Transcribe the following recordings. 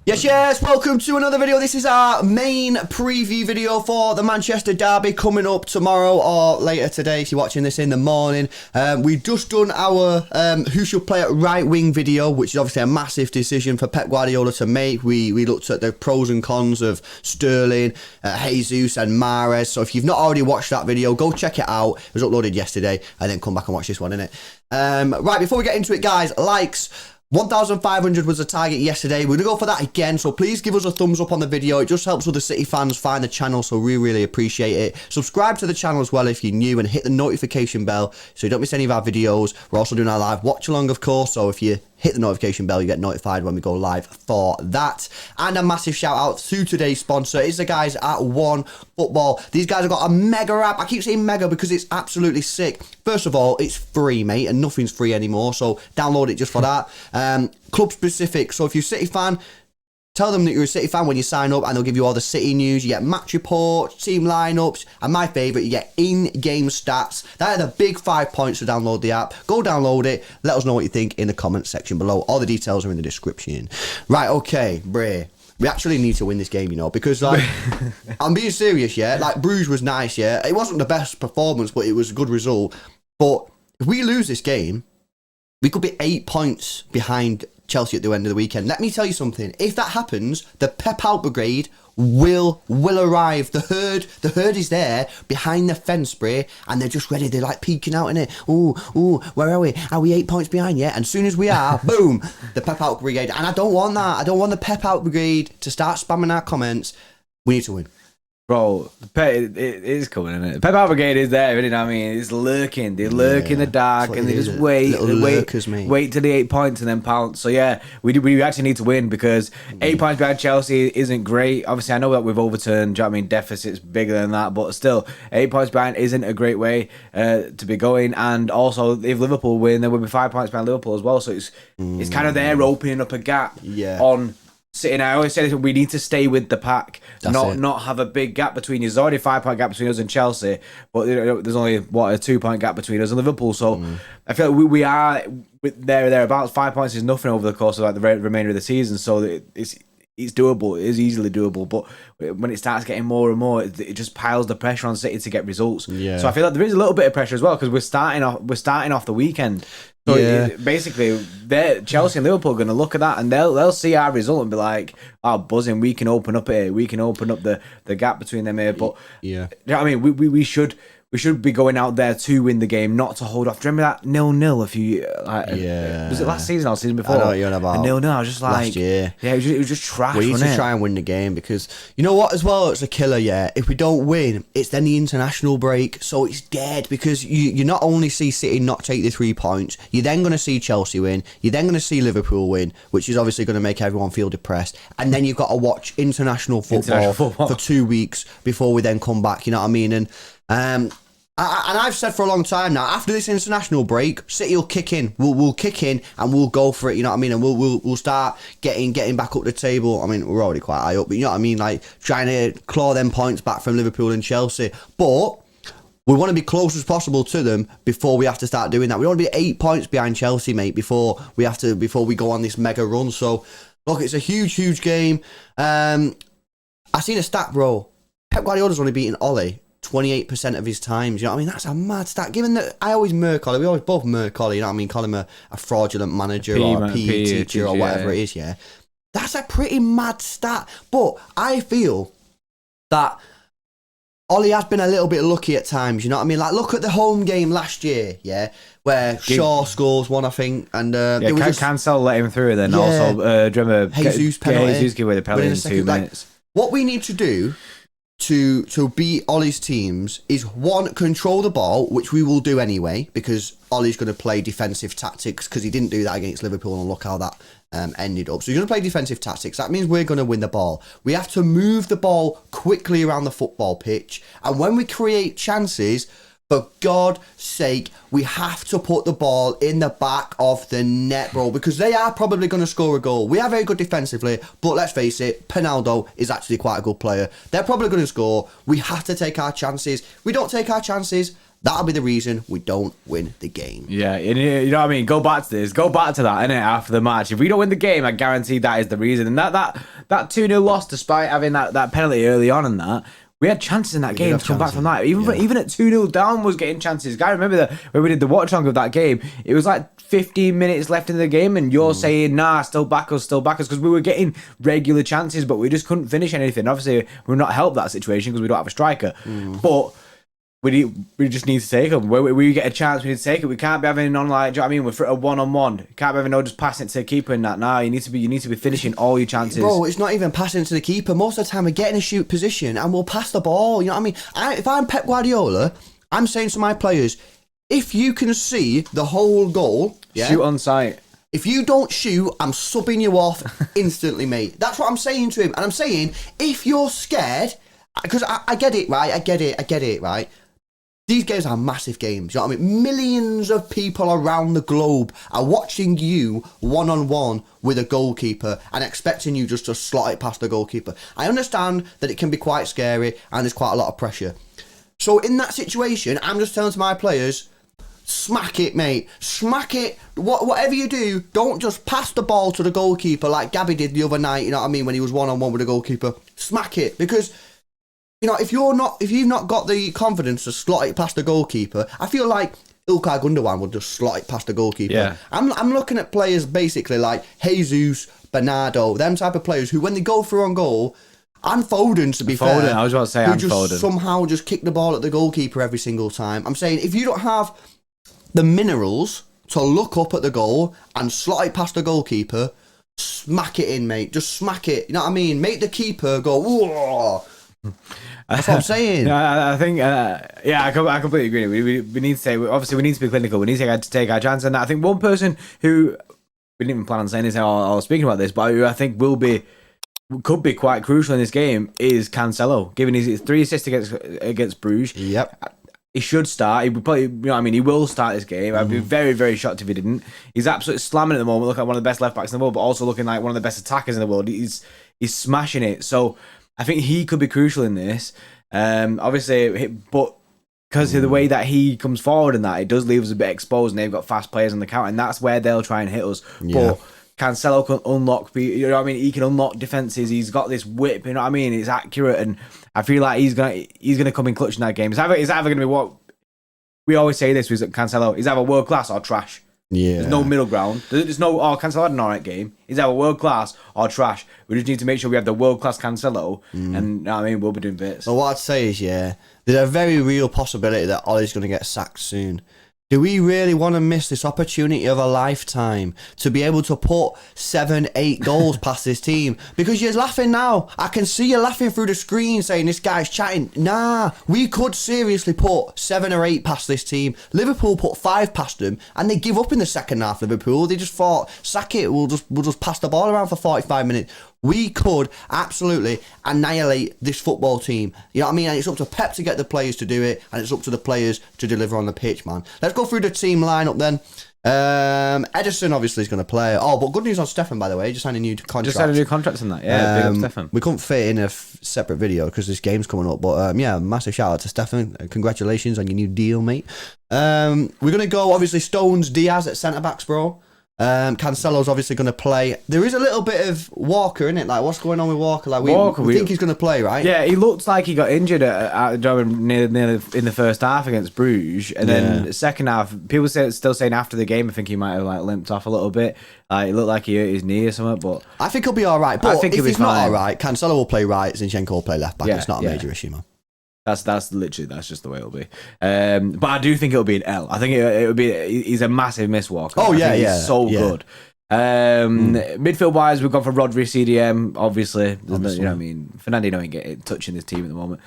Yes, welcome to another video. This is our main preview video for the Manchester derby coming up tomorrow or later today if you're watching this in the morning. We've just done our who should play at right wing video, which is obviously a massive decision for Pep Guardiola to make. We looked at the pros and cons of Sterling, Jesus and Mahrez. So if you've not already watched that video, go check it out. It was uploaded yesterday and then come back and watch this one, innit? Right, before we get into it, guys, likes. 1,500 was the target yesterday. We're going to go for that again, so please give us a thumbs up on the video. It just helps other City fans find the channel, so we really appreciate it. Subscribe to the channel as well if you're new, and hit the notification bell so you don't miss any of our videos. We're also doing our live watch along, of course, so if you hit the notification bell, you get notified when we go live for that. And a massive shout out to today's sponsor. It's the guys at One Football. These guys have got a mega app. I keep saying mega because it's absolutely sick. First of all, it's free, mate, and nothing's free anymore, so download it just for that. Club specific, so if you're a City fan, tell them that you're a City fan when you sign up, and they'll give you all the City news. You get match reports, team lineups, and my favourite, you get in-game stats. That are the big 5 points to download the app. Go download it. Let us know what you think in the comments section below. All the details are in the description. Right, okay, Bray. We actually need to win this game, you know, because, like, I'm being serious, yeah? Like, Bruges was nice, yeah? It wasn't the best performance, but it was a good result. But if we lose this game, we could be 8 points behind Chelsea at the end of the weekend. Let me tell you something. If that happens, the Pep out brigade will arrive. The herd is there behind the fence, spray, and they're just ready. They're like peeking out in it. Ooh, where are we? Are we 8 points behind yet? And as soon as we are, boom, the Pep out brigade. And I don't want that. I don't want the Pep out brigade to start spamming our comments. We need to win. Bro, it is coming, isn't it? Pep Out Brigade is there, isn't it? I mean, it's lurking. They lurk in the dark, and they just wait. Wait till the 8 points and then pounce. So yeah, we actually need to win because 8 points behind Chelsea isn't great. Obviously, I know that we've overturned, do you know what I mean, deficits bigger than that, but still, 8 points behind isn't a great way to be going. And also, if Liverpool win, then we'll be 5 points behind Liverpool as well. So it's kind of there opening up a gap on City. And I always say this, we need to stay with the pack, not have a big gap between you. There's already a 5 point gap between us and Chelsea, but there's only a 2 point gap between us and Liverpool. So I feel like we are thereabouts. 5 points is nothing over the course of like the remainder of the season. So it's doable. It is easily doable. But when it starts getting more and more, it just piles the pressure on City to get results. Yeah. So I feel like there is a little bit of pressure as well because we're starting off the weekend. So basically, Chelsea and Liverpool are going to look at that and they'll see our result and be like, "Oh, buzzing! We can open up here. We can open up the gap between them here." But you know what I mean, we should be going out there to win the game, not to hold off. Do you remember that 0-0 a few? Was it last season or season before? I know what you're on about. 0-0. I was just like, last year. Yeah, it was just trash. We need to try and win the game because you know what? As well, it's a killer. Yeah, if we don't win, it's then the international break, so it's dead because you not only see City not take the 3 points, you're then going to see Chelsea win. You're then going to see Liverpool win, which is obviously going to make everyone feel depressed. And then you've got to watch international football for 2 weeks before we then come back. You know what I mean? And I've said for a long time now, after this international break, City will kick in. We'll kick in and we'll go for it. You know what I mean? And we'll start getting back up the table. I mean, we're already quite high up, but you know what I mean? Like trying to claw them points back from Liverpool and Chelsea. But we want to be close as possible to them before we have to start doing that. We want to be 8 points behind Chelsea, mate, before we go on this mega run. So look, it's a huge game. I seen a stat, bro. Pep Guardiola's only beaten Ole 28% of his times, you know what I mean? That's a mad stat. Given that I always murk Ollie, we always both murk Ollie, you know what I mean? Call him a fraudulent manager or a PE teacher or whatever it is, yeah? That's a pretty mad stat. But I feel that Ollie has been a little bit lucky at times, you know what I mean? Like, look at the home game last year, yeah? Where Shaw scores one, I think, and Cancel let him through then. Also, do you remember Jesus penalty? Jesus gave away the penalty in 2 minutes. What we need to do to beat Ollie's teams is, one, control the ball, which we will do anyway, because Ollie's going to play defensive tactics, because he didn't do that against Liverpool, and look how that ended up. So he's going to play defensive tactics. That means we're going to win the ball. We have to move the ball quickly around the football pitch, and when we create chances, for God's sake, we have to put the ball in the back of the net, bro, because they are probably going to score a goal. We are very good defensively, but let's face it, Pinaldo is actually quite a good player. They're probably going to score. We have to take our chances. We don't take our chances, That'll be the reason we don't win the game. Yeah, you know what I mean? Go back to this. Go back to that, innit, after the match. If we don't win the game, I guarantee that is the reason. And that 2-0 loss, despite having that penalty early on and that, we had chances in that game to come back from that. Even at 2-0 down was getting chances. I remember that when we did the watch-along of that game, it was like 15 minutes left in the game and you're saying, nah, still back us, because we were getting regular chances, but we just couldn't finish anything. Obviously, we're not helped that situation because we don't have a striker. But we just need to take them. When we get a chance, we need to take it. We can't be having on like, do you know what I mean? We're for a one-on-one. You can't be having just passing it to the keeper and that. Nah, you need to be finishing all your chances. Bro, it's not even passing to the keeper. Most of the time, we get in a shoot position and we'll pass the ball. You know what I mean? If I'm Pep Guardiola, I'm saying to my players, if you can see the whole goal, shoot on sight. If you don't shoot, I'm subbing you off instantly, mate. That's what I'm saying to him. And I'm saying, if you're scared, because I get it, right? I get it, right? These games are massive games, you know what I mean? Millions of people around the globe are watching you one-on-one with a goalkeeper and expecting you just to slot it past the goalkeeper. I understand that it can be quite scary and there's quite a lot of pressure. So in that situation, I'm just telling to my players, smack it, mate. Smack it. Whatever you do, don't just pass the ball to the goalkeeper like Gabby did the other night, you know what I mean, when he was one-on-one with the goalkeeper. Smack it, because... You know, if you've not got the confidence to slot it past the goalkeeper, I feel like Ilkay Gundogan would just slot it past the goalkeeper. Yeah. I'm looking at players basically like Jesus, Bernardo, them type of players who, when they go through on goal, and Foden, to be fair, I was about to say, who and just Foden somehow just kick the ball at the goalkeeper every single time. I'm saying, if you don't have the minerals to look up at the goal and slot it past the goalkeeper, smack it in, mate. Just smack it. You know what I mean? Make the keeper go, whoa. That's what I'm saying. I think, I completely agree. We need to say, obviously, we need to be clinical. We need to take our chance. And I think one person who, we didn't even plan on saying this or speaking about this, but who I think could be quite crucial in this game is Cancelo, giving his 3 assists against Bruges. Yep. He should start. He would probably, you know what I mean, he will start this game. I'd be very, very shocked if he didn't. He's absolutely slamming at the moment, looking like one of the best left backs in the world, but also looking like one of the best attackers in the world. He's smashing it. So I think he could be crucial in this. Obviously, but because of the way that he comes forward and that, it does leave us a bit exposed, and they've got fast players on the counter, and that's where they'll try and hit us. Yeah. But Cancelo can unlock, you know what I mean? He can unlock defenses. He's got this whip, you know what I mean? It's accurate, and I feel like he's gonna come in clutch in that game. It's either gonna be what we always say this with Cancelo: he's either world class or trash. Yeah. There's no middle ground. There's no, Cancelo had an alright game. He's either world class or trash. We just need to make sure we have the world class Cancelo, and you know what I mean, we'll be doing bits. Well, what I'd say is, there's a very real possibility that Ollie's going to get sacked soon. Do we really want to miss this opportunity of a lifetime to be able to put 7-8 goals past this team? Because you're laughing now. I can see you laughing through the screen saying this guy's chatting. Nah, we could seriously put 7 or 8 past this team. Liverpool put 5 past them and they give up in the second half, Liverpool. They just thought, sack it, we'll just pass the ball around for 45 minutes. We could absolutely annihilate this football team. You know what I mean? And it's up to Pep to get the players to do it, and it's up to the players to deliver on the pitch, man. Let's go through the team lineup then. Edison obviously is going to play. Oh, but good news on Stefan, by the way. Just signed a new contract. Just signed a new contract on that. Yeah, big up Stefan. We couldn't fit in a separate video because this game's coming up. But massive shout out to Stefan. Congratulations on your new deal, mate. We're going to go, obviously, Stones, Diaz at centre-backs, bro. Cancelo's obviously going to play. There is a little bit of Walker in it. Like, what's going on with Walker? Like, we think he's going to play, right? Yeah, he looked like he got injured near in the first half against Bruges, and then the second half, people still saying after the game, I think he might have like limped off a little bit. It looked like he hurt his knee or something, but I think he'll be all right. But if he's not all right, Cancelo will play right. Zinchenko will play left back. It's not a major issue, man. That's just the way it'll be. But I do think it'll be an L. I think it'll be. He's a massive miss, Walker. Oh yeah, he's so good. Midfield wise, we've gone for Rodri, CDM. Obviously. You know what I mean. Fernandinho ain't getting touching his team at the moment.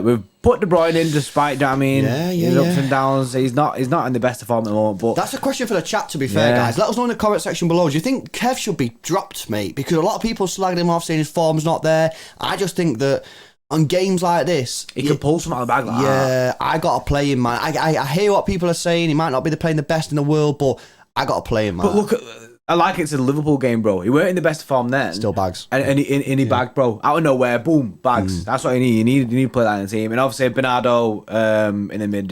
We've put De Bruyne in, despite, you know what I mean, his ups and downs. He's not in the best of form at the moment. But that's a question for the chat. To be fair, guys, let us know in the comment section below. Do you think Kev should be dropped, mate? Because a lot of people slagging him off, saying his form's not there. I just think that on games like this, he can pull something out of the bag like that. I got to play him, man. I hear what people are saying. He might not be playing the best in the world, but I got to play him, man. But look at I like it's a Liverpool game, bro. He weren't in the best form then. Still bags. And he bagged, bro. Out of nowhere, boom, bags. That's what you need. You need to play that in the team. And obviously, Bernardo in the mid,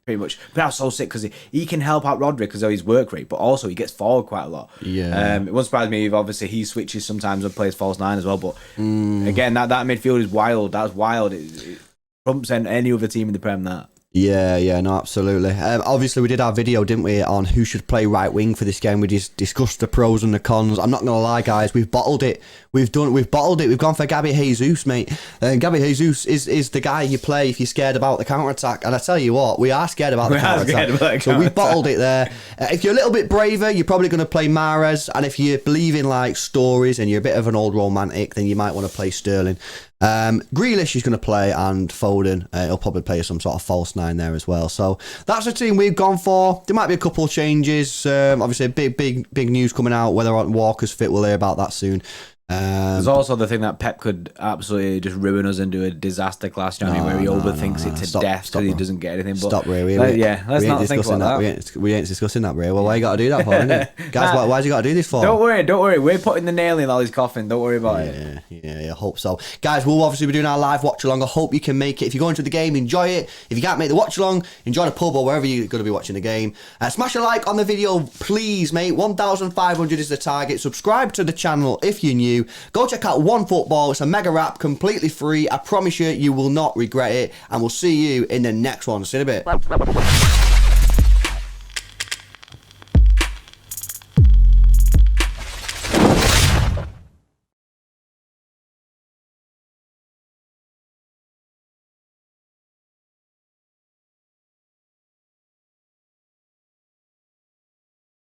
pretty much. Bernardo's so sick because he can help out Rodri because of his work rate, but also he gets forward quite a lot. Yeah. It wouldn't surprise me if obviously he switches sometimes and plays false 9 as well. But again, that midfield is wild. That's wild. It trumps any other team in the Prem, that. Yeah, no, absolutely. Obviously, we did our video, didn't we, on who should play right wing for this game. We just discussed the pros and the cons. I'm not gonna lie, guys, we've bottled it. We've bottled it. We've gone for Gabby Jesus, mate. Gabby Jesus is the guy you play if you're scared about the counter attack. And I tell you what, we are scared about the counter attack. So we bottled it there. If you're a little bit braver, you're probably gonna play Mahrez. And if you believe in like stories and you're a bit of an old romantic, then you might want to play Sterling. Grealish is going to play, and Foden, he'll probably play some sort of false 9 there as well. So that's the team we've gone for. There might be a couple of changes. Obviously, big news coming out. Whether or not Walker's fit, we'll hear about that soon. There's also the thing that Pep could absolutely just ruin us and do a disaster class, you know, where he overthinks it to death because he doesn't get anything. But stop, Ray. Let's not think about that. We ain't discussing that, Ray. Well, why you got to do that for, innit? Guys, why's you got to do this for? Don't worry. We're putting the nail in all his coffin. Don't worry about it. Yeah, I hope so. Guys, we'll obviously be doing our live watch along. I hope you can make it. If you go into the game, enjoy it. If you can't make the watch along, enjoy the pub or wherever you're going to be watching the game. Smash a like on the video, please, mate. 1,500 is the target. Subscribe to the channel if you're new. Go check out One Football. It's a mega app, completely free. I promise you, you will not regret it. And we'll see you in the next one. See you in a bit.